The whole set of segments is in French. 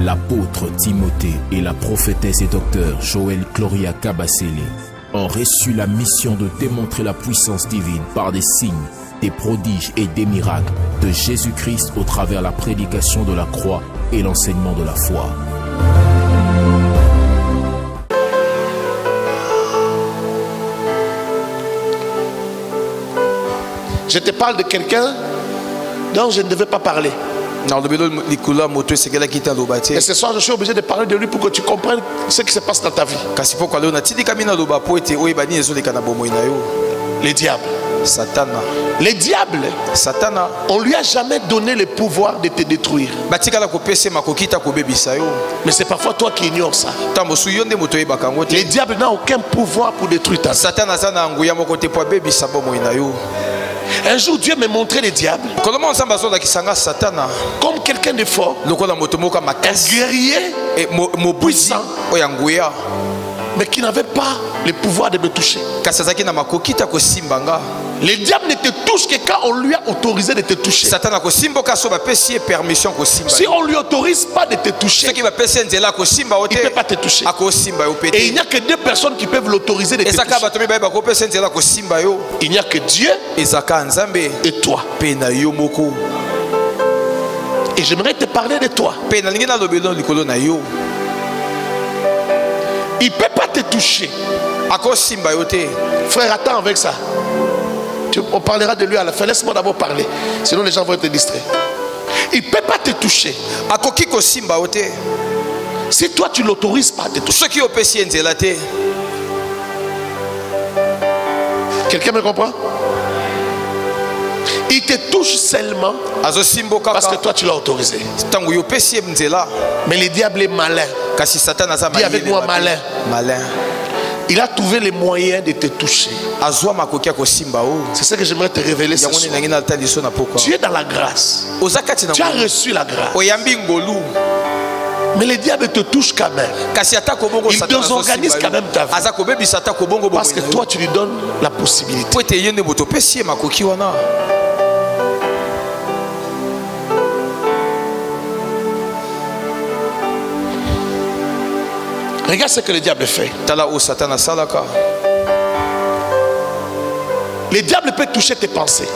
l'apôtre Timothée et la prophétesse et docteur Joël Gloria Kabasele ont reçu la mission de démontrer la puissance divine par des signes, des prodiges et des miracles de Jésus-Christ au travers la prédication de la croix et l'enseignement de la foi. Je te parle de quelqu'un dont je ne devais pas parler. Et ce soir, je suis obligé de parler de lui pour que tu comprennes ce qui se passe dans ta vie. Les diables. Satana. Les diables, Satana. On lui a jamais donné le pouvoir de te détruire. Mais c'est parfois toi qui ignores ça. Les diables n'ont aucun pouvoir pour détruire ta vie. Un jour, Dieu m'a montré les diables comme quelqu'un de fort, un guerrier puissant, mais qui n'avait pas le pouvoir de me toucher. Les diables ne te touchent que quand on lui a autorisé de te toucher. Si on ne lui autorise pas de te toucher, il ne peut pas te toucher. Et il n'y a que deux personnes qui peuvent l'autoriser de te toucher. Il n'y a que Dieu et toi. Et j'aimerais te parler de toi. Il ne peut pas te toucher. Frère, attends avec ça. On parlera de lui à la fin. Laisse-moi d'abord parler. Sinon les gens vont être distraits. Il ne peut pas te toucher. Si toi tu ne l'autorises pas à te toucher. Quelqu'un me comprend? Il te touche seulement parce que toi tu l'as autorisé. Mais le diable est malin. Dis avec moi malin. Il a trouvé les moyens de te toucher. C'est ce que j'aimerais te révéler ce soir. Tu es dans la grâce. Tu as reçu la grâce. Mais le diable te touche quand même. Il désorganise quand même ta vie. Parce que toi tu lui donnes la possibilité. Regarde ce que le diable fait. Le diable peut toucher tes pensées.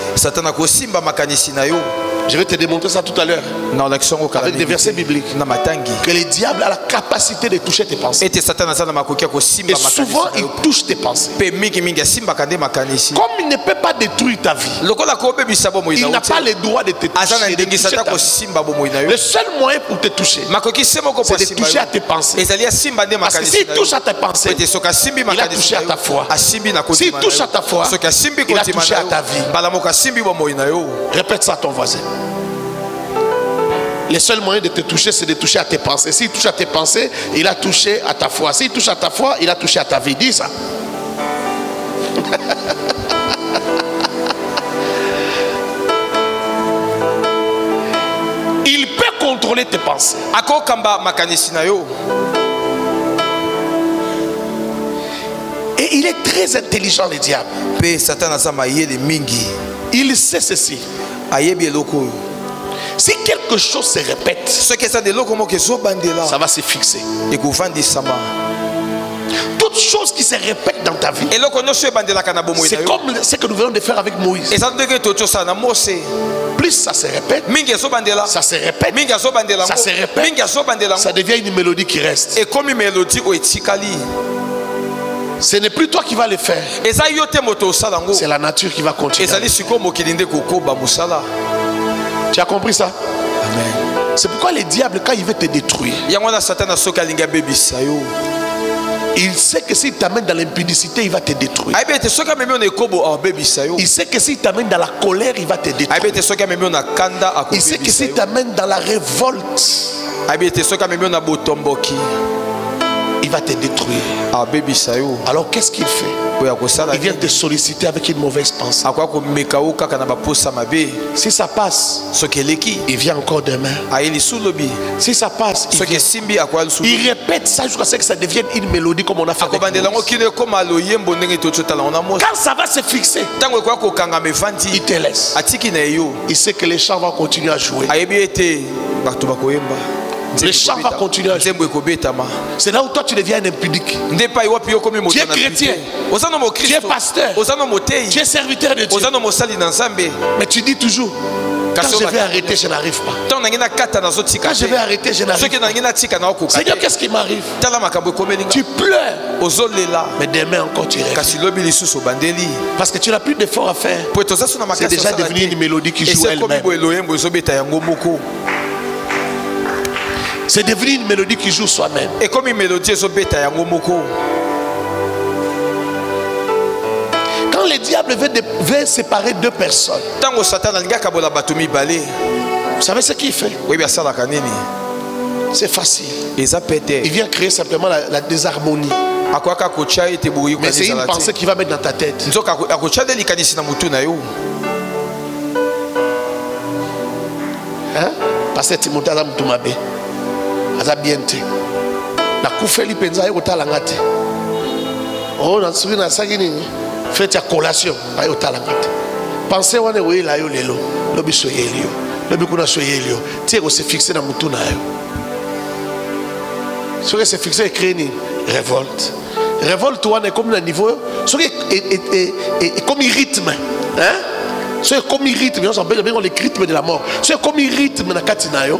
Je vais te démontrer ça tout à l'heure avec des versets bibliques. Que le diable a la capacité de toucher tes pensées. Et souvent il touche tes pensées. Comme il ne peut pas détruire ta vie, il n'a pas le droit de te toucher, de toucher ta vie. Le seul moyen pour te toucher, c'est de toucher à tes pensées. Parce que s'il touche à tes pensées, il a touché à ta foi. S'il touche à ta foi, il a touché à ta vie. Répète ça à ton voisin. Le seul moyen de te toucher, c'est de toucher à tes pensées. S'il touche à tes pensées, il a touché à ta foi. S'il touche à ta foi, il a touché à ta vie. Dis ça. Il peut contrôler tes pensées. Et il est très intelligent, le diable. Il sait ceci. Si quelque chose se répète, ça va se fixer. Toute chose qui se répète dans ta vie, c'est comme ce que nous venons de faire avec Moïse. Plus ça se répète, ça se répète, ça se répète, ça devient une mélodie qui reste. Ce n'est plus toi qui vas le faire, c'est la nature qui va continuer. Tu as compris ça? Amen. C'est pourquoi le diable, quand il veut te détruire, il sait que s'il t'amène dans l'impudicité, il va te détruire. Il sait que s'il t'amène dans la colère, il va te détruire. Il sait que s'il t'amène dans la révolte, il va te détruire. Alors qu'est-ce qu'il fait? Il vient te solliciter avec une mauvaise pensée. Si ça passe, il vient encore demain. Si ça passe, il répète ça jusqu'à ce que ça devienne une mélodie comme on a fait avec Moïse. Quand ça va se fixer, il te laisse. Il sait que les chants vont continuer à jouer. Le chant va continuer. C'est là où toi tu deviens un impudique. Tu es chrétien, tu es pasteur, tu es serviteur de Dieu. Mais tu dis toujours, quand je vais arrêter, je n'arrive pas. Quand je vais arrêter, je n'arrive pas. Seigneur, qu'est-ce qui m'arrive? Tu pleures. Mais demain encore tu rêves. Parce que tu n'as plus d'efforts à faire. C'est déjà devenu une mélodie qui joue elle-même. C'est devenu une mélodie qui joue soi-même. Et comme une mélodie, quand le diable veut séparer deux personnes, vous savez ce qu'il fait? C'est facile. Il vient créer simplement la désharmonie. Mais c'est une pensée qu'il va mettre dans ta tête. Hein? Parce que Timothée a Moutoumabé. Aza bien te. Na kufeli penza yo talangate. Oh na souvi na sagini. Faites ya collation ayo talangate. Pensez wane we la yo lelo. Lobi soyelio. Lobi kuna soyelio. Tie ko se fixer na mutu na yo. Ce que c'est fixé créer une révolte. Révolte wane comme na niveau. Ce que est comme rythme. Hein? C'est comme rythme, on s'appelle le rythme de la mort. C'est comme rythme na katinayo.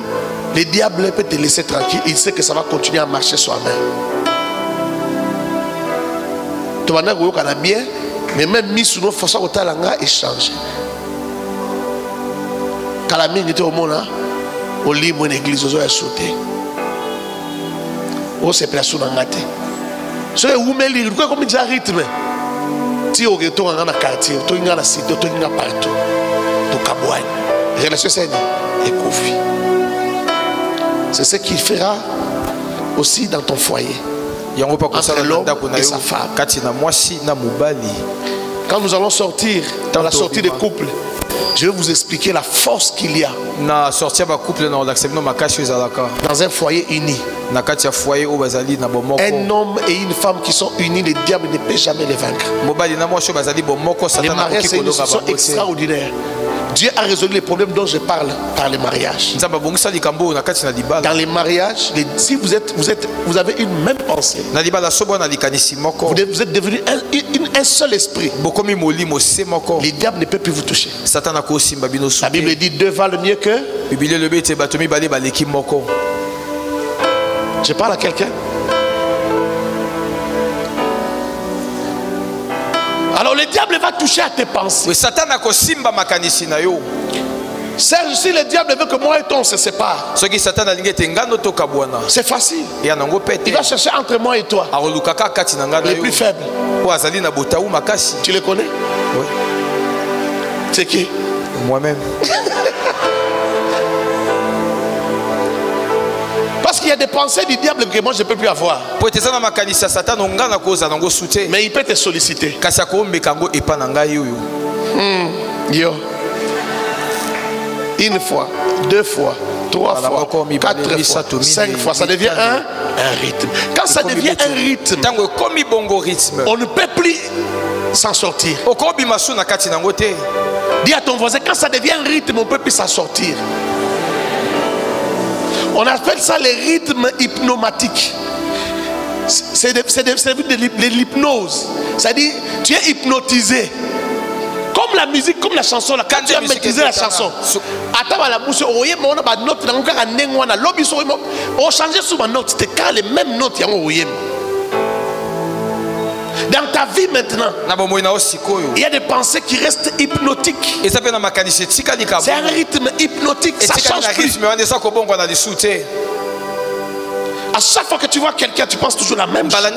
Le diable peut te laisser tranquille. Il sait que ça va continuer à marcher soi-même. Tu vas dire bien, mais même mis sous nos forces au talanga échange. Quand la mine était au monde, au lit, mon église, aux oeufs sauté. Oh, c'est place où on a été. C'est où me lire, comme il y a un rythme. Si au retour dans le quartier, tu es dans la cité, tu es partout. Tu es cabouane. Relation saine et conflit. C'est ce qu'il fera aussi dans ton foyer. Entre l'homme et sa femme. Quand nous allons sortir dans la sortie des couples, je vais vous expliquer la force qu'il y a dans un foyer uni. Un homme et une femme qui sont unis, le diable ne peut jamais les vaincre. Les mariages, c'est une institution extraordinaire. Dieu a résolu les problèmes dont je parle par les mariages. Dans les mariages, si vous avez une même pensée, vous êtes devenu un seul esprit. Le diable ne peut plus vous toucher. La Bible dit deux valent mieux que. Je parle à quelqu'un. Alors le diable va toucher à tes pensées. Serge, si le diable veut que moi et toi on se sépare, c'est facile. Il va chercher entre moi et toi les plus faibles. Tu les connais? Oui. C'est qui? Moi-même. Parce qu'il y a des pensées du diable que moi je ne peux plus avoir. Mais il peut te solliciter. Yo. Une fois, deux fois, trois fois, quatre fois, cinq fois. Ça devient un rythme. Quand ça devient un rythme, on ne peut plus s'en sortir. Dis à ton voisin, quand ça devient un rythme, on ne peut plus s'en sortir. On appelle ça les rythmes hypnomatiques. C'est de l'hypnose. C'est-à-dire, tu es hypnotisé. Comme la musique, comme la chanson. Là, quand tu as maîtrisé la chanson, attends la bouche, on change sous ma note. C'était quand les mêmes notes. Dans ta vie maintenant, il y a des pensées qui restent hypnotiques. C'est un rythme hypnotique, ça change plus. À chaque fois que tu vois quelqu'un, tu penses toujours la même chose. À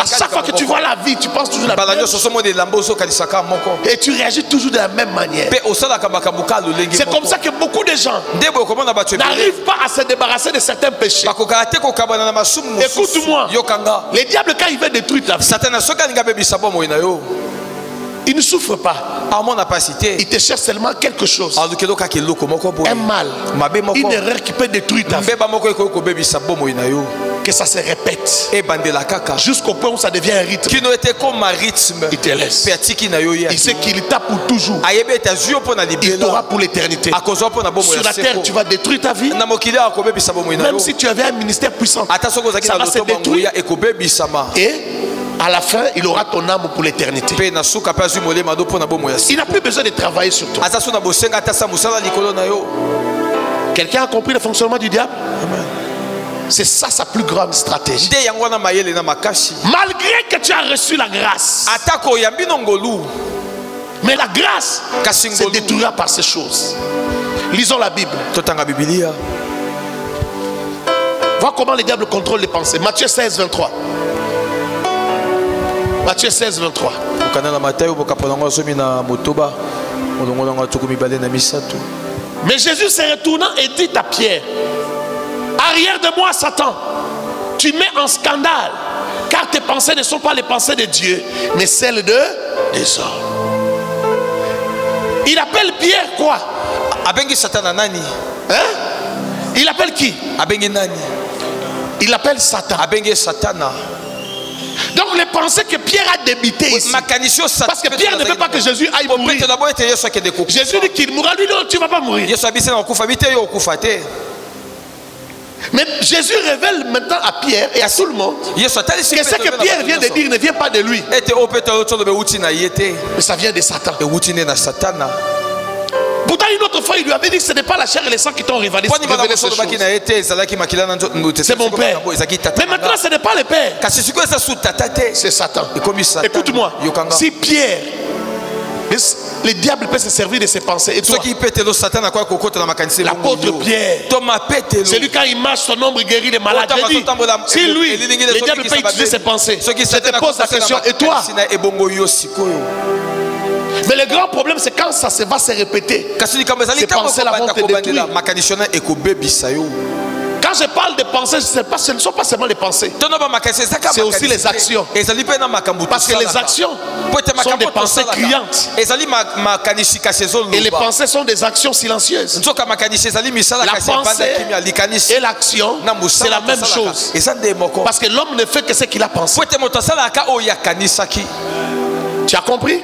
chaque fois que tu vois la vie, tu penses toujours la même chose. Et tu réagis toujours de la même manière. C'est comme ça que beaucoup de gens n'arrivent pas à se débarrasser de certains péchés. Écoute-moi, le diable, quand il veut détruire ta vie, il ne souffre pas. Il te cherche seulement quelque chose. Un mal, une erreur qui peut détruire ta vie. que ça se répète jusqu'au point où ça devient un rythme. Il te laisse. Il sait qu'il t'a pour toujours. Il t'aura pour l'éternité. Sur la terre, tu vas détruire ta vie. Même si tu avais un ministère puissant, ça va se détruire. Et à la fin, il aura ton âme pour l'éternité. Il n'a plus besoin de travailler sur toi. Quelqu'un a compris le fonctionnement du diable? C'est ça sa plus grande stratégie. Malgré que tu as reçu la grâce, mais la grâce se détruira par ces choses. Lisons la Bible. Vois comment le diable contrôle les pensées. Matthieu 16, 23. Matthieu 16, 23. Mais Jésus se retournant et dit à Pierre: arrière de moi, Satan, tu mets en scandale, car tes pensées ne sont pas les pensées de Dieu, mais celles des hommes. Il appelle Pierre quoi? Hein? Il appelle qui? Il appelle Satan. Donc les pensées que Pierre a débitées ici, parce que Pierre ne veut pas que Jésus aille mourir. Jésus dit qu'il mourra, lui non, tu ne vas pas mourir. Mais Jésus révèle maintenant à Pierre et à tout le monde que ce que Pierre vient de dire ne vient pas de lui, mais ça vient de Satan. Pourtant une autre fois il lui avait dit que ce n'est pas la chair et le sang qui t'ont révélé ces choses. C'est mon père. Mais maintenant ce n'est pas le père, c'est Satan. Écoute-moi, si Pierre, le diable peut se servir de ses pensées, et toi, l'apôtre Pierre, celui quand il marche son ombre guérit les malades, si lui, le diable peut utiliser ses pensées, je te pose la question, et toi? Mais le grand problème c'est quand ça va se répéter, ces pensées-là vont te détruire. Quand je parle de pensées, ce ne sont pas seulement les pensées, c'est aussi les actions. Parce que les actions sont des pensées criantes et les pensées sont des actions silencieuses. La pensée et l'action, c'est la même chose. Parce que l'homme ne fait que ce qu'il a pensé. Tu as compris?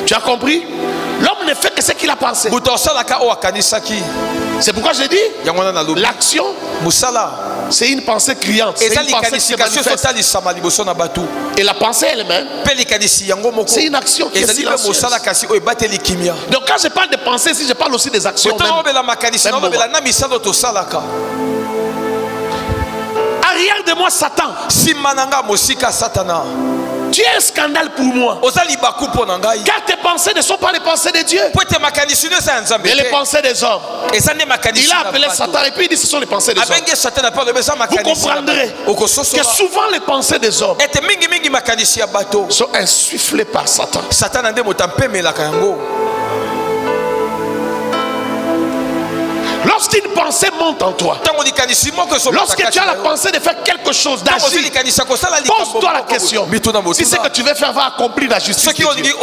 Tu as compris? L'homme ne fait que ce qu'il a pensé. C'est pourquoi je dis, l'action, c'est une pensée criante. C'est une pensée qui se manifeste. Et la pensée elle-même, c'est une action qui est silencieuse. Donc quand je parle de pensée, si je parle aussi des actions même, arrière de moi Satan, tu es un scandale pour moi, car tes pensées ne sont pas les pensées de Dieu, mais les pensées des hommes. Il a appelé Satan et puis il dit ce sont les pensées des hommes. Vous comprendrez que souvent les pensées des hommes sont insufflées par Satan. Lorsqu'une pensée monte en toi, lorsque tu as la pensée de faire quelque chose, d'agir, pose-toi la question: si ce que tu veux faire va accomplir la justice de Dieu.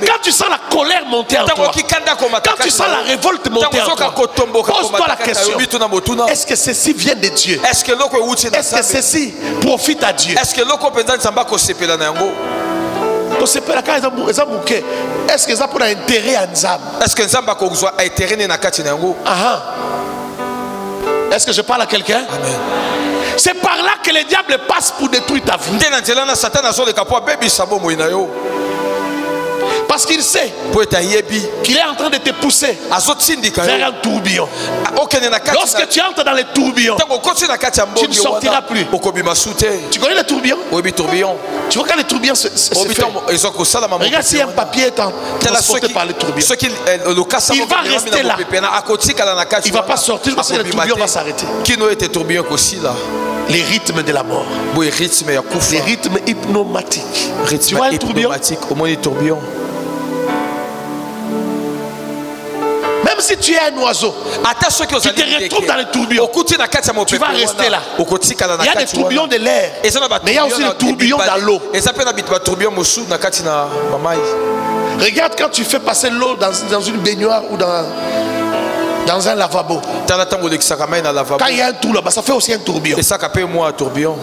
Quand tu sens la colère monter en toi, quand tu sens la révolte monter en toi, pose-toi la question: est-ce que ceci vient de Dieu? Est-ce que ceci profite à Dieu? Est-ce que ça pour intérêt à Nzambe? Est-ce que je parle à quelqu'un? C'est par là que le diable passe pour détruire ta vie. Parce qu'il sait qu'il est en train de te pousser vers un tourbillon. Lorsque tu entres dans les tourbillons, tu ne sortiras plus. Tu connais les tourbillons? Tu vois quand les tourbillons se fait. Regarde si un papier est transporté par les tourbillons, il va rester là. Il ne va pas sortir parce que le tourbillon va s'arrêter. Les rythmes de la mort, les rythmes hypnomatiques. Tu vois un tourbillon? Même si tu es un oiseau, tu te retrouves dans les tourbillons, tu vas rester là. Il y a des tourbillons de l'air, mais il y a aussi des tourbillons dans l'eau. Regarde quand tu fais passer l'eau dans une baignoire ou dans Dans un lavabo. Quand il y a un trou là-bas, ça fait aussi un tourbillon. Et ça capé moi un tourbillon.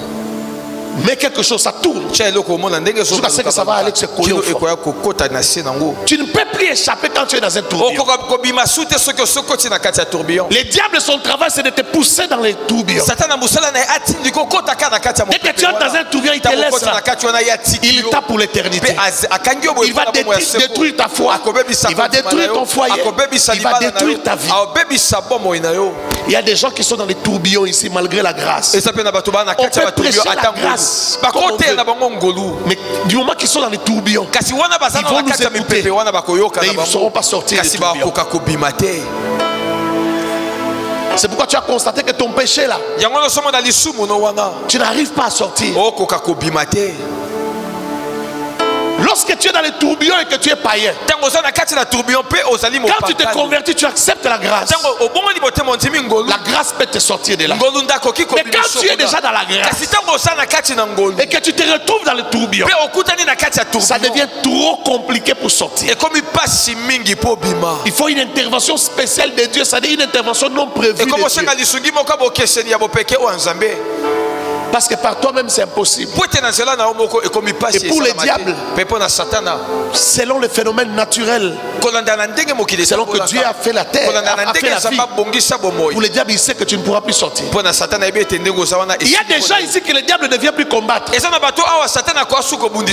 Mais quelque chose, ça tourne. Jusqu'à ce que ça va aller se coller au fond. Tu ne peux plus échapper quand tu es dans un tourbillon. Les diables, son travail, c'est de te pousser dans les tourbillons. Dès que tu entres dans un tourbillon, il te laisse là. Il tape pour l'éternité. Il va détruire ta foi. Il va détruire ton foyer. Il va détruire ta vie. Il y a des gens qui sont dans les tourbillons ici malgré la grâce. On peut prêcher la grâce. Mais du moment qu'ils sont dans les tourbillons, ils vont nous écouter, mais ils ne sauront pas sortir des tourbillons. C'est pourquoi tu as constaté que ton péché là, tu n'arrives pas à sortir. Lorsque tu es dans les tourbillons et que tu es païen, quand tu te convertis, tu acceptes la grâce. La grâce peut te sortir de là. Mais quand tu es déjà dans la grâce et que tu te retrouves dans les tourbillons, ça devient trop compliqué pour sortir. Il faut une intervention spéciale de Dieu, c'est-à-dire une intervention non prévue de Dieu. Parce que par toi-même c'est impossible. Et pour les diables, selon le phénomène naturel, selon que Dieu a fait la terre, a fait la vie, pour les diables il sait que tu ne pourras plus sortir. Il y a des gens ici que le diable ne vient plus combattre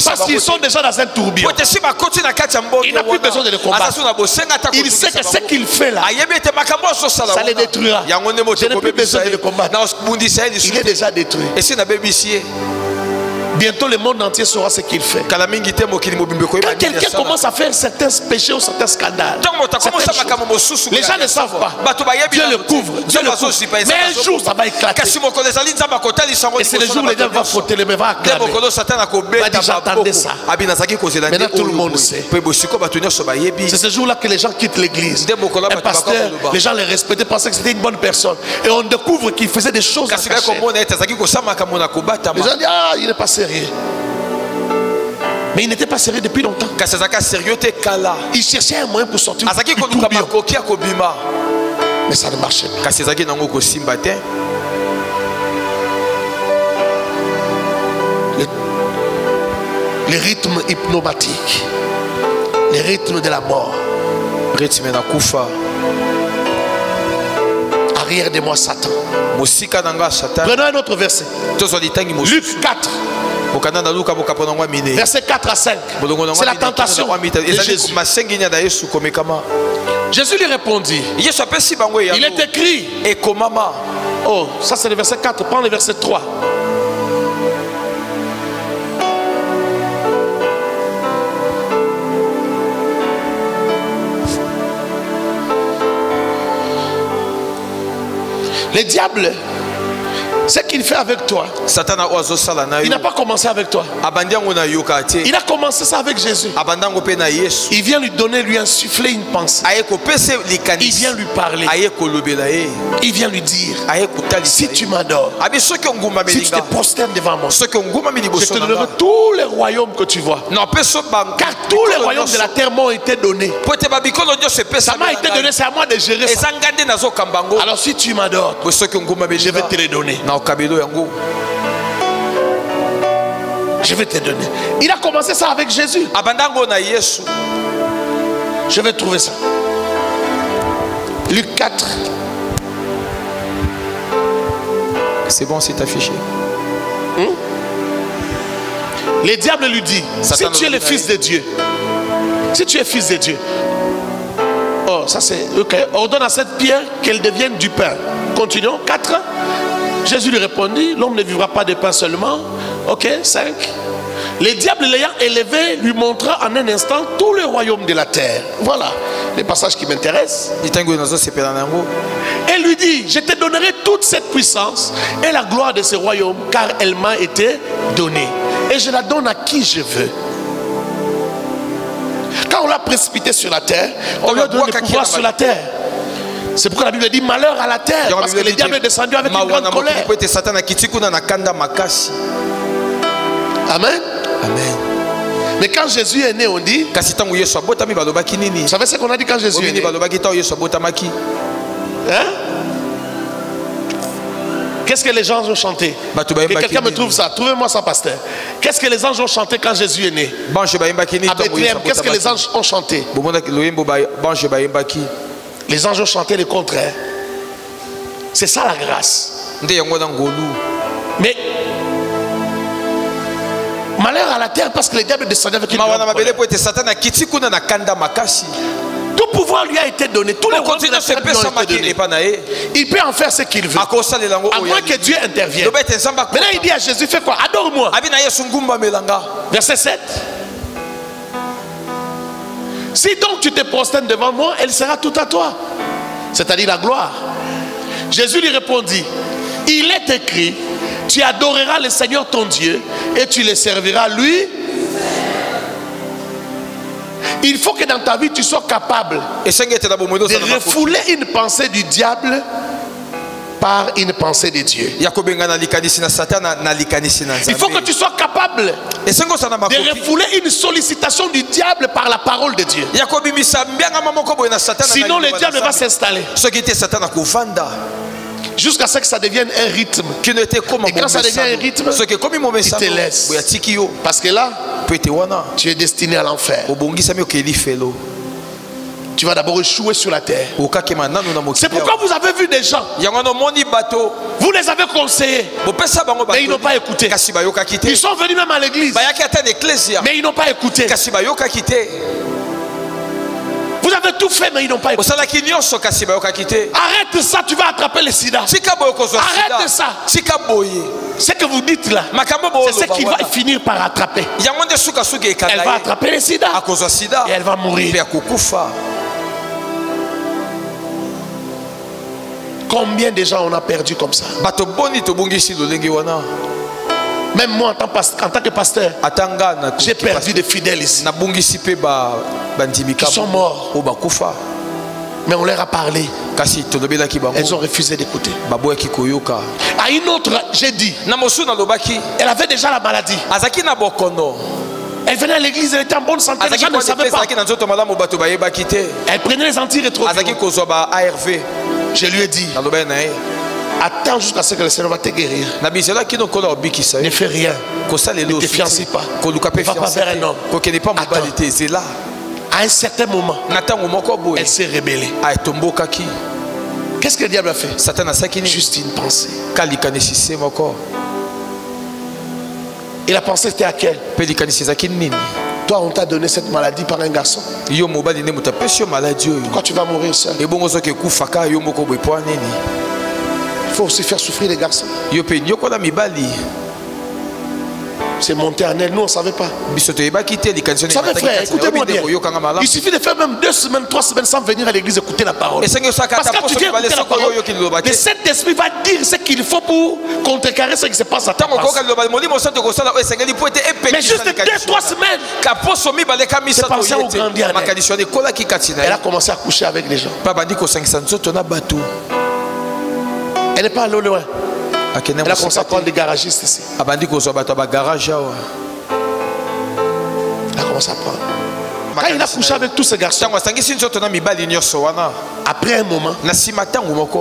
parce qu'ils sont déjà dans un tourbillon. Il n'a plus besoin de le combattre. Il sait que ce qu'il fait là, ça les détruira. Je n'ai plus besoin de le combattre. Il est déjà détruit. Bientôt le monde entier saura ce qu'il fait. Quand quelqu'un commence à faire certains péchés ou certains scandales, les gens ne savent pas. Dieu le couvre, Dieu le couvre. Mais un jour ça va éclater. Et c'est le jour où les gens vont frotter les mains, va acclamer. Va dire j'attendais ça. Maintenant tout le monde sait. C'est ce jour-là que les gens quittent l'église. Un pasteur, les gens les respectaient, pensaient que c'était une bonne personne. Et on découvre qu'il faisait des choses à cacher. Les gens disent ah il est pas sérieux. Mais il n'était pas sérieux depuis longtemps. Il cherchait un moyen pour sortir. Mais ça ne marchait pas. Les rythmes hypnomatiques, les rythmes de la mort. Arrière de moi Satan. Prenons un autre verset. Luc 4. Verset 4 à 5. C'est la tentation de Jésus. Jésus lui répondit. Il est écrit. Oh, ça c'est le verset 4. Prends le verset 3. Le diable, ce qu'il fait avec toi, il n'a pas commencé avec toi. Il a commencé ça avec Jésus. Il vient lui donner, lui insuffler une pensée. Il vient lui parler. Il vient lui dire, si tu m'adores, si tu te prosternes devant moi, je te donnerai tous les royaumes que tu vois. Car tous les royaumes de la terre m'ont été donnés. Ça m'a été donné, c'est à moi de gérer ça. Alors si tu m'adores, je vais te les donner. Je vais te donner. Il a commencé ça avec Jésus. Je vais trouver ça. Luc 4. C'est bon, c'est affiché. Le diable lui dit, si tu es le fils de Dieu, si tu es fils de Dieu, oh, ça c'est ok. Ordonne à cette pierre qu'elle devienne du pain. Continuons. 4. Jésus lui répondit, l'homme ne vivra pas de pain seulement. Ok, 5. Le diable l'ayant élevé lui montra en un instant tout le royaume de la terre. Voilà les passages qui m'intéressent. Et lui dit, je te donnerai toute cette puissance et la gloire de ce royaume, car elle m'a été donnée. Et je la donne à qui je veux. Quand on l'a précipité sur la terre, on lui a donné le pouvoir sur la terre. C'est pourquoi la Bible dit malheur à la terre. Parce que le diable est descendu avec une grande colère. Amen. Amen. Mais quand Jésus est né, on dit. Vous savez ce qu'on a dit quand Jésus est né? Hein? Qu'est-ce que les gens ont chanté? Que quelqu'un me trouve ça. Trouvez-moi ça, pasteur. Qu'est-ce que les anges ont chanté quand Jésus est né? À Bethléem, qu'est-ce que les anges ont chanté? Les anges ont chanté le contraire. C'est ça la grâce. Mais malheur à la terre parce que le diable descendait avec une grande colère. Tout pouvoir lui a été donné. Tous les rois de la terre lui ont été donnés. Il peut en faire ce qu'il veut. À moins que Dieu intervienne. Maintenant il dit à Jésus, fais quoi? Adore-moi. Verset 7. Si donc tu te prosternes devant moi, elle sera tout à toi. C'est-à-dire la gloire. Jésus lui répondit, il est écrit, tu adoreras le Seigneur ton Dieu et tu le serviras lui. Il faut que dans ta vie tu sois capable de refouler une pensée du diable par une pensée de Dieu. Il faut que tu sois capable de refouler une sollicitation du diable par la parole de Dieu. Sinon le diable va s'installer jusqu'à ce que ça devienne un rythme. Et quand ça devient un rythme, il te laisse. Parce que là, tu es destiné à l'enfer. Tu vas d'abord échouer sur la terre. C'est pourquoi vous avez vu des gens, vous les avez conseillés, mais ils n'ont pas écouté. Ils sont venus même à l'église, mais ils n'ont pas écouté. Vous avez tout fait, mais ils n'ont pas écouté. Arrête ça, tu vas attraper le sida. Arrête ça. Ce que vous dites là, c'est ce qu'il va finir par attraper. Elle va attraper le sida et elle va mourir. Combien de gens on a perdu comme ça? Même moi en tant que pasteur, j'ai perdu des fidèles ici qui sont morts. Mais on leur a parlé. Elles ont refusé d'écouter. À une autre, j'ai dit, elle avait déjà la maladie. Elle venait à l'église, elle était en bonne santé, les gens ne savaient pas. Elle prenait les antirétroviraux. Je lui ai dit, attends jusqu'à ce que le Seigneur va te guérir. Ne fais rien. Ne te fiancie pas. Ne va pas vers un homme. Attends. À un certain moment, elle s'est rebellée. Qu'est-ce que le diable a fait? Juste une pensée. Et la pensée c'était à quelle? Toi on t'a donné cette maladie par un garçon. Pourquoi tu vas mourir seul? Il faut aussi faire souffrir les garçons. C'est monté en elle, nous on ne savait pas. Vous savez frère, écoutez-moi bien. Il suffit de faire même 2 semaines, 3 semaines sans venir à l'église écouter la parole. Parce que quand tu viens écouter la parole, le Saint-Esprit va dire ce qu'il faut pour contrecarrer ce qui se passe à ta place. Mais juste 2-3 semaines, c'est pensé au grandi en elle. Elle a commencé à coucher avec les gens. Elle n'est pas allée loin. Elle a commencé à prendre des garagistes ici. Elle a commencé à prendre. Quand il a couché avec tous ces garçons, après un moment,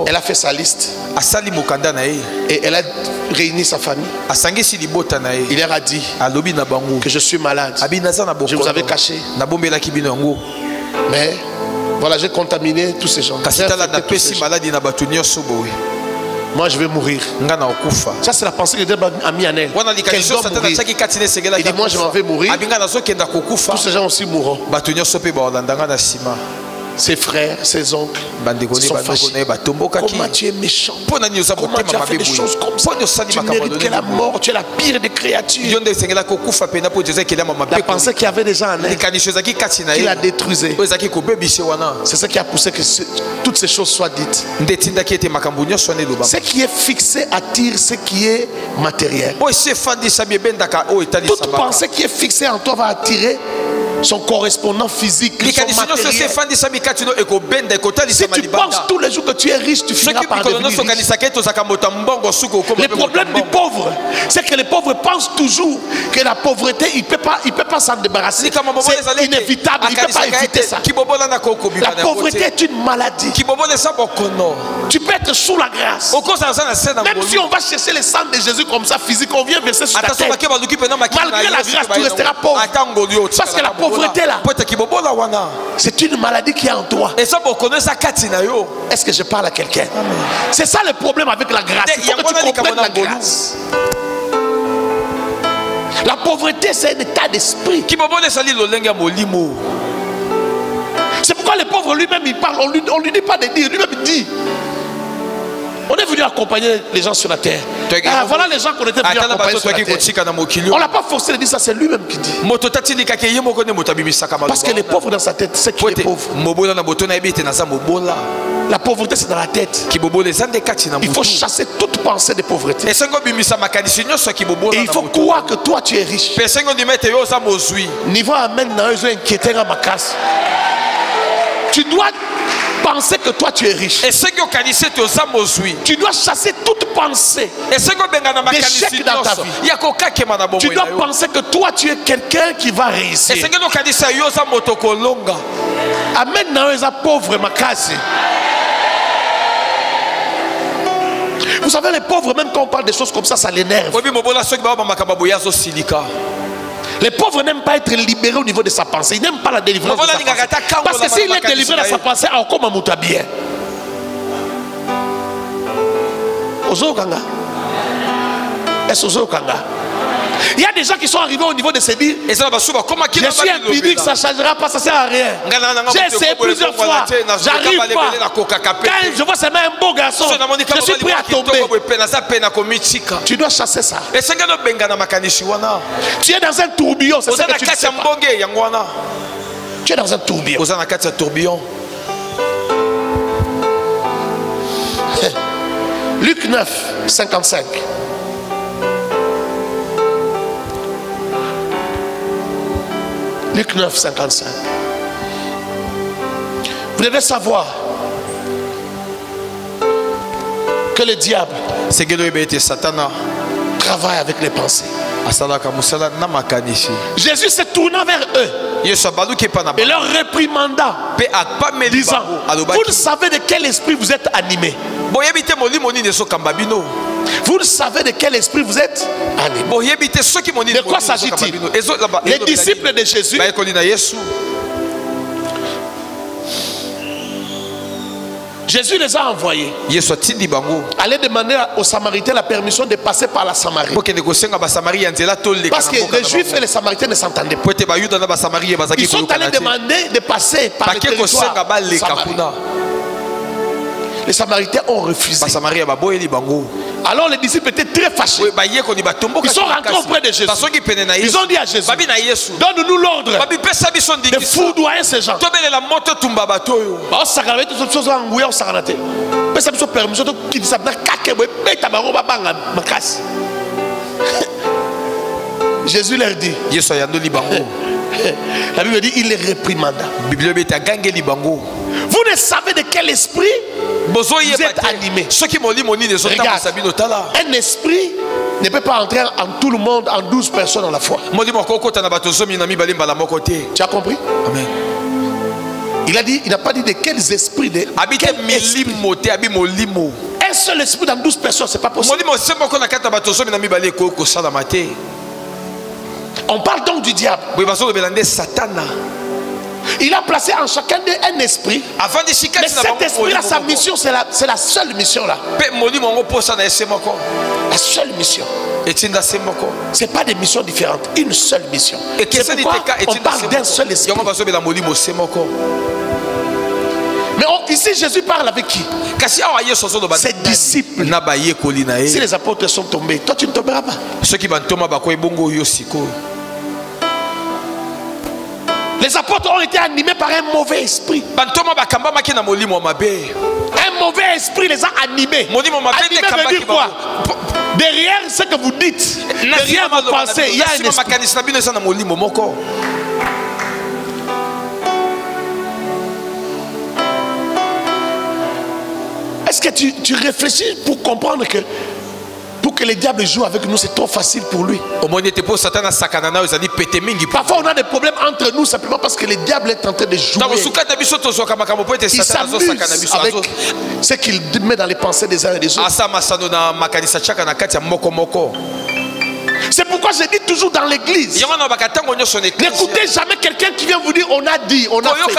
elle a fait sa liste. Et elle a réuni sa famille. Il leur a dit que je suis malade. Je vous avais caché. Mais voilà, j'ai contaminé tous ces gens. Moi je vais mourir. Ça c'est la pensée que Dieu a mis en elle. Qu'elle doit mourir. Il dit moi je m'en vais mourir. Tous ces gens aussi mourront. Ses frères, ses oncles sont fâchés. Comment tu es méchant? Comment tu as fait des choses comme ça? Tu mérites que la mort. Tu es la pire des créatures. La pensée qu'il y avait déjà en elle, qui la détruisait. C'est ce qui a poussé que toutes ces choses soient dites. Ce qui est fixé attire ce qui est matériel. Toute pensée qui est fixée en toi va attirer son correspondant physique, son matériel. Si tu penses tous les jours que tu es riche, tu finiras par devenir riche. Le problème du pauvre, c'est que les pauvres pensent toujours que la pauvreté, il peut pas s'en débarrasser. C'est inévitable, il ne peut pas éviter ça. La pauvreté est une maladie. Tu peux être sous la grâce. Même si on va chercher le sang de Jésus comme ça, physique, on vient verser sur ta tête. Malgré la grâce, tu resteras pauvre. Parce que la pauvreté là, c'est une maladie qui est en toi. Est-ce que je parle à quelqu'un? C'est ça le problème avec la grâce. Il faut que tu comprennes la grâce. La pauvreté, c'est un état d'esprit. C'est pourquoi le pauvre lui-même il parle. On lui dit pas de dire, lui-même il dit. On est venu accompagner les gens sur la terre. Voilà les gens qu'on était venus accompagner sur la terre. On l'a pas forcé de dire ça, c'est lui-même qui dit. Parce que les pauvres dans sa tête, c'est qui est pauvre. La pauvreté c'est dans la tête. Il faut chasser toute pensée de pauvreté. Et il faut croire que toi tu es riche. Niveau amène dans eux inquiété dans ma casse. Tu dois penser que toi tu es riche. Tu dois chasser toute pensée d'échec dans ta vie. Tu dois penser que toi tu es quelqu'un qui va réussir. Amen na eza pauvre makasi. Vous savez les pauvres même quand on parle des choses comme ça l'énerve. Les pauvres n'aiment pas être libérés au niveau de sa pensée. Ils n'aiment pas la délivrance de sa pensée. Parce que s'il est délivré dans sa pensée, alors comment mouta bien. Ozo Kanga. Est-ce Ozo Kanga? Il y a des gens qui sont arrivés au niveau de se dire je suis impudique, ça ne changera pas, ça ne sert à rien. J'ai essayé plusieurs fois, j'arrive pas. Quand je vois seulement un beau garçon, je suis prêt à tomber. Tu dois chasser ça. Tu es dans un tourbillon, c'est ça que tu ne sais pas. Tu es dans un tourbillon. Luc 9, 55. Luc 9, 55. Vous devez savoir que le diable travaille avec les pensées. Jésus se tournant vers eux et leur réprimanda, disant: vous ne savez de quel esprit vous êtes animés. Vous ne savez de quel esprit vous êtes animés. De quoi s'agit-il? Les disciples de Jésus Jésus les a envoyés. Allez demander aux Samaritains la permission de passer par la Samarie. Parce que les Juifs et les Samaritains ne s'entendaient pas. Ils sont allés demander de passer par le territoire Samarie. Les Samaritains ont refusé. Alors les disciples étaient très fâchés. Ils sont rentrés auprès de Jésus. Ils ont dit à Jésus: donne-nous l'ordre de foudroyer ces gens. Jésus leur dit, la Bible dit, il les réprimanda. Vous ne savez de quel esprit vous êtes animés. Un esprit ne peut pas entrer en tout le monde, en 12 personnes à la fois. Tu as compris? Amen. Il a dit, il n'a pas dit de quels esprits. Un seul esprit dans 12 personnes, c'est pas possible. On parle donc du diable. Il a placé en chacun d'eux un esprit. Mais cet esprit-là, sa mission, c'est la seule mission là. La seule mission. Ce n'est pas des missions différentes. Une seule mission. C'est pourquoi on parle d'un seul esprit. Mais ici, Jésus parle avec qui? Ses disciples. Si les apôtres sont tombés, toi tu ne tomberas pas. Les apôtres ont été animés par un mauvais esprit. Un mauvais esprit les a animés. Animés veut dire quoi? Derrière ce que vous dites, derrière vos pensées, il y a un esprit. Est-ce que tu réfléchis pour comprendre que pour que le diable joue avec nous, c'est trop facile pour lui? Parfois on a des problèmes entre nous simplement parce que le diable est en train de jouer. Il s'amuse avec ce qu'il met dans les pensées des uns et des autres. C'est pourquoi je dis toujours dans l'église, n'écoutez jamais quelqu'un qui vient vous dire on a dit, on a fait.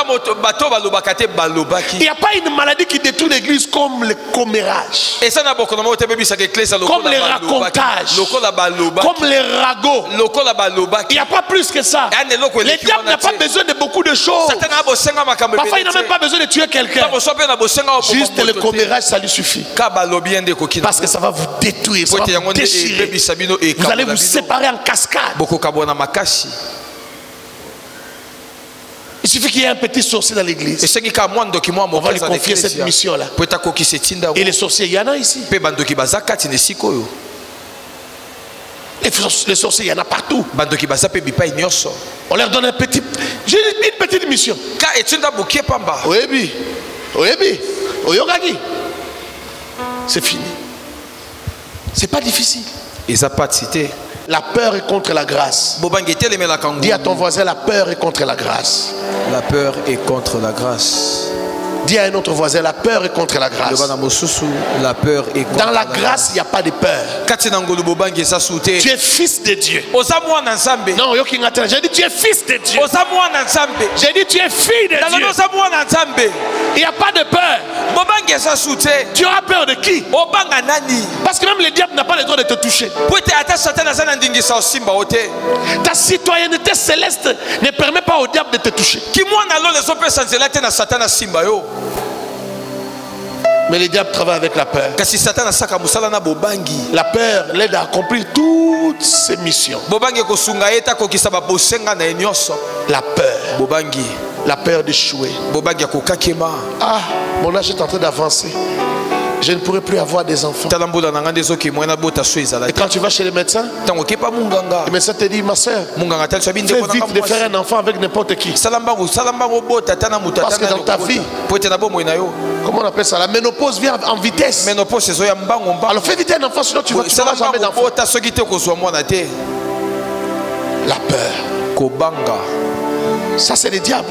Il n'y a pas une maladie qui détruit l'église comme le commérage, comme les racontages, comme les ragots. Il n'y a pas plus que ça. Le diable n'a pas besoin de beaucoup de choses. Parfois il n'a même pas besoin de tuer quelqu'un. Juste le commérage, ça lui suffit. Parce que ça va vous détruire, ça va vous déchirer. Vous allez vous séparer en cascade. Il suffit qu'il y ait un petit sorcier dans l'église. On va lui confier cette mission-là. Et les sorciers, il y en a ici. Les sorciers, il y en a partout. On leur donne une petite mission. C'est fini. C'est pas difficile. La peur est contre la grâce. Dis à ton voisin, la peur est contre la grâce. La peur est contre la grâce. Dis à un autre voisin, la peur est contre la grâce. La peur est contre dans la grâce, il n'y a pas de peur. Tu es fils de Dieu. Non, j'ai dit tu es fils de Dieu. J'ai dit tu es fille de Dieu. Il n'y a pas de peur. Tu auras peur de qui? Parce que même le diable n'a pas le droit de te toucher. Ta citoyenneté céleste ne permet pas au diable de te toucher. Mais le diable travaille avec la peur. La peur l'aide à accomplir toutes ses missions. La peur. La peur d'échouer. Ah, mon âge est en train d'avancer. Je ne pourrai plus avoir des enfants. Et quand tu vas chez le médecin, le médecin te dit, ma soeur, fais vite de faire un enfant avec n'importe qui. Parce que dans ta vie, comment on appelle ça? La ménopause vient en vitesse. Alors fais vite un enfant, sinon tu n'auras jamais d'enfant. La peur. Ça c'est le diable.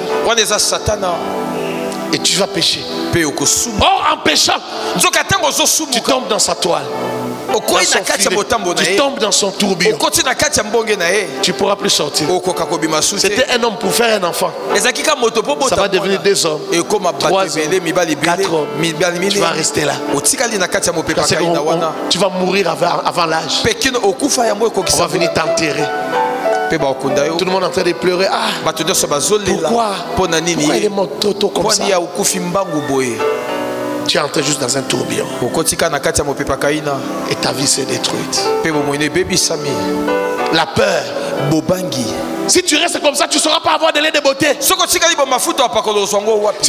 Et tu vas pécher. Or en péchant, tu tombes dans sa toile. Tu tombes dans son tourbillon. Tu ne pourras plus sortir. C'était un homme pour faire un enfant. Ça va devenir 2 hommes, 3 hommes, 4 hommes. Tu vas rester là. Tu vas mourir avant l'âge. On va venir t'enterrer. Tout le monde est en train de pleurer. Ah, pourquoi il est mort tôt comme ça? Tu es entré juste dans un tourbillon. Et ta vie s'est détruite. La peur. Si tu restes comme ça, tu ne sauras pas avoir de lait de beauté. Si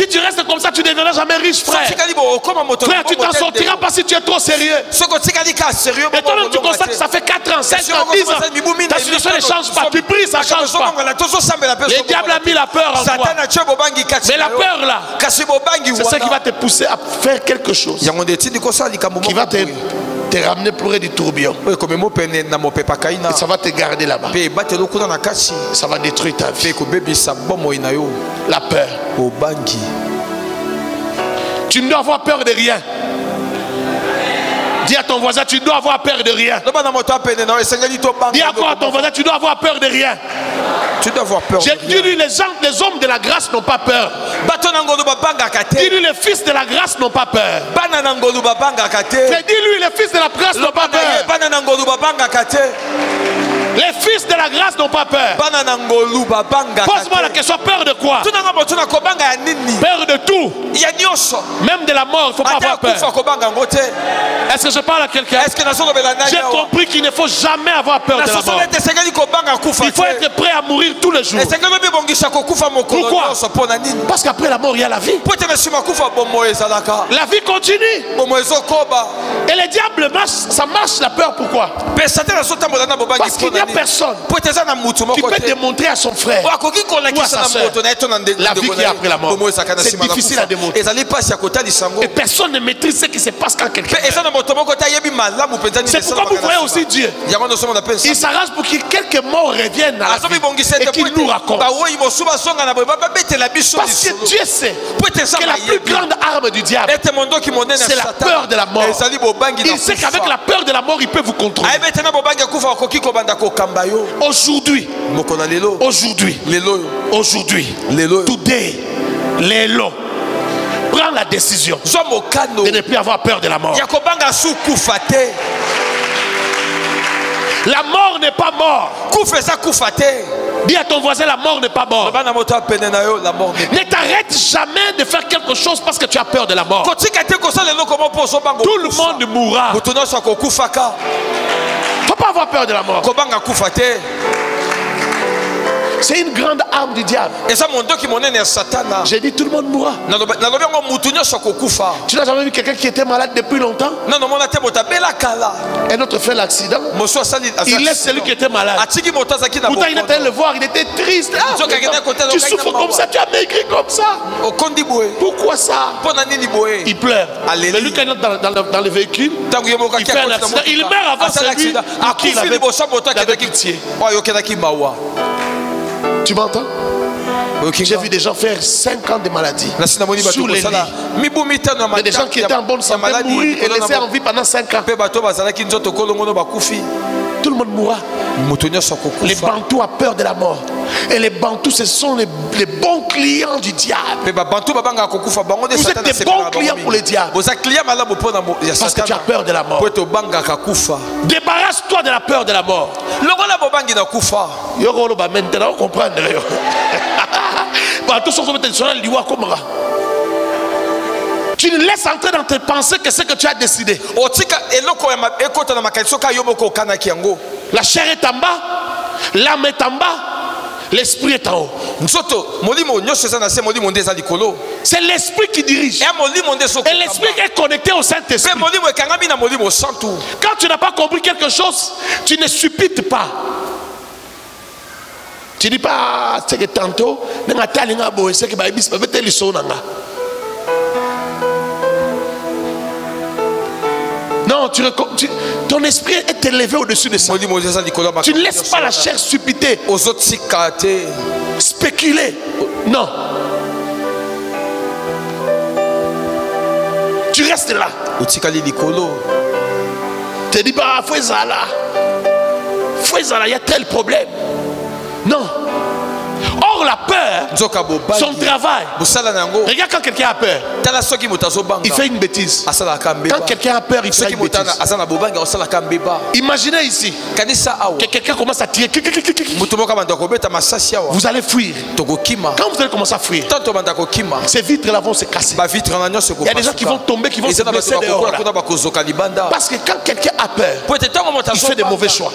tu restes comme ça, tu ne deviendras jamais riche, frère. Frère, tu t'en sortiras pas si tu es trop sérieux. Et toi-même, tu constates que ça fait 4 ans, 5 ans, 10 ans. Ta situation ne change pas. Tu pries, ça ne change pas. Le diable a mis la peur en toi. Mais la peur là, c'est ça qui va te pousser à faire quelque chose. Qui va te ramener près du tourbillon. Et ça va te garder là-bas. Ça va détruire ta vie. La peur. Tu ne dois avoir peur de rien. Dis à ton voisin, tu dois avoir peur de rien. Dis encore à ton voisin, tu dois avoir peur de rien. Tu dois avoir peur. Dis-lui, les hommes de la grâce n'ont pas peur. Dis-lui, les fils de la grâce n'ont pas peur. Dis-lui, les fils de la grâce n'ont pas peur. Les fils de la grâce n'ont pas peur. Pose-moi la question, peur de quoi? Peur de tout. Même de la mort, il ne faut pas avoir peur. Est-ce que je parle à quelqu'un? J'ai compris qu'il ne faut jamais avoir peur de la mort. Il faut être prêt à mourir tous les jours. Pourquoi? Parce qu'après la mort, il y a la vie. La vie continue. Et le diable marche, ça marche la peur. Pourquoi? Parce qu'il n'y a personne qui peut démontrer à son frère ou à sa soeur la vie qui est après la mort. C'est difficile à démontrer. Et personne ne maîtrise ce qui se passe quand quelqu'un meurt. C'est pourquoi vous voyez aussi Dieu. Il s'arrange pour que quelques morts reviennent à la vie et qu'il nous raconte. Parce que Dieu sait que la plus grande arme du diable, c'est la peur de la mort. Il sait qu'avec la peur de la mort, il peut vous contrôler. Aujourd'hui, today, Lelo, prends la décision de ne plus avoir peur de la mort. La mort n'est pas mort. Dis à ton voisin, la mort n'est pas mort. Ne t'arrête jamais de faire quelque chose parce que tu as peur de la mort. Tout le monde mourra. Il ne faut pas avoir peur de la mort. C'est une grande arme du diable. J'ai dit tout le monde mourra. Tu n'as jamais vu quelqu'un qui était malade depuis longtemps? Un autre fait l'accident. Il laisse celui qui était malade. Pourtant il était allé le voir, il était triste. Tu souffres comme ça, tu as maigri comme ça. Pourquoi ça? Il pleure. Mais lui quand il est dans le véhicule, il fait un accident. Il meurt avant celui qui avait pitié. Tu m'entends? J'ai vu des gens faire 5 ans de maladie sous les lits. Et des gens qui étaient en bonne santé mourir et laisser en vie pendant 5 ans. Tout le monde mourra. Les Bantous ont peur de la mort. Et les Bantous, ce sont les bons clients du diable. Vous êtes des bons clients pour le diable. Parce que tu as peur de la mort. Débarrasse-toi de la peur de la mort. Maintenant, comprendre. Tu ne laisses entrer dans tes pensées que ce que tu as décidé. La chair est en bas, l'âme est en bas, l'esprit est en haut. C'est l'esprit qui dirige. Et l'esprit est connecté au Saint-Esprit. Quand tu n'as pas compris quelque chose, tu ne suppites pas. Tu dis pas, c'est que tantôt, non, ton esprit est élevé au-dessus de ça. Tu ne laisses pas la chair suppiter, spéculer. Non. Tu restes là. Tu dis pas, il y a tel problème. Non. Or la peur, son travail. Regarde quand quelqu'un a peur, il fait une bêtise. Quand quelqu'un a peur, il fait une bêtise. Imaginez ici que quelqu'un commence à tirer. Vous allez fuir. Quand vous allez commencer à fuir, ces vitres là vont se casser. Il y a des gens qui vont tomber, qui vont se blesser dehors là. Parce que quand quelqu'un a peur, il fait des mauvais choix.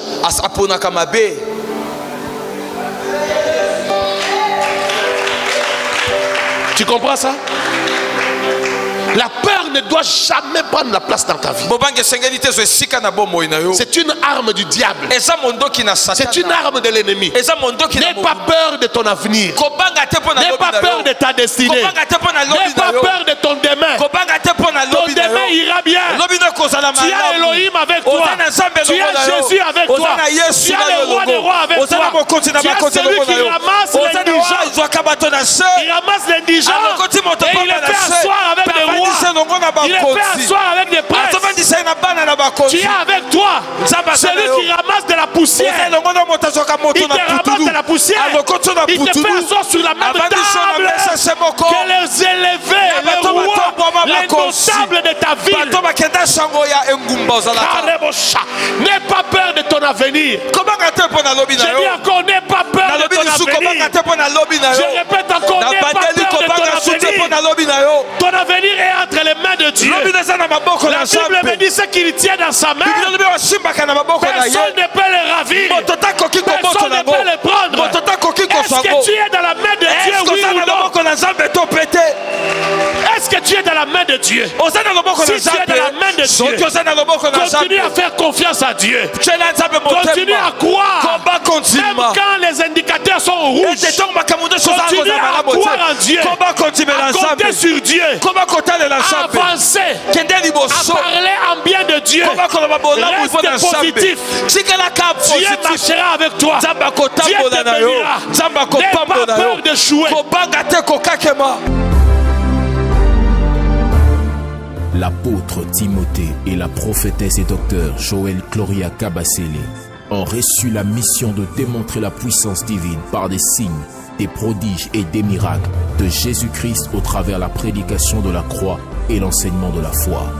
Tu comprends ça? La peur ne doit jamais prendre la place dans ta vie. C'est une arme du diable. C'est une arme de l'ennemi. N'aie pas peur de ton avenir. N'aie pas peur de ta destinée. N'aie pas peur de ton demain. Ton demain ira bien. Tu as Elohim avec toi. Tu as Jésus avec toi. Tu as le roi des rois avec toi. Tu as celui qui ramasse l'indigent. Il ramasse l'indigent et il le fait asseoir avec des rois. Il est fait asseoir avec des princes. Tu es avec toi celui qui ramasse de la poussière. Il te ramasse de la poussière. Il te fait asseoir sur la même table que les élevés, les rois, les notables de ta ville. N'aie pas peur de ton avenir. Je dis encore, n'aie pas peur de ton avenir. Je répète encore, n'aie pas peur de ton avenir. Ton avenir est entre les mains de Dieu. La Bible me dit ce qu'il tient dans sa main. Personne ne peut le ravir. Personne ne peut le prendre. Est-ce que tu es dans la main de Dieu, oui ou non? Est-ce que tu es dans la main de Dieu, si tu es dans la main de Dieu, continue à faire confiance à Dieu. Continue à croire. Même quand les indicateurs sont au rouge, continue à croire en Dieu, à compter sur Dieu, à avancer, à parler en bien de Dieu. Reste positif. Dieu marchera avec toi. Dieu te bénira. N'aie pas peur d'échouer. L'apôtre Timothée et la prophétesse et docteur Joël Gloria Kabasele ont reçu la mission de démontrer la puissance divine par des signes, des prodiges et des miracles de Jésus-Christ au travers la prédication de la croix et l'enseignement de la foi.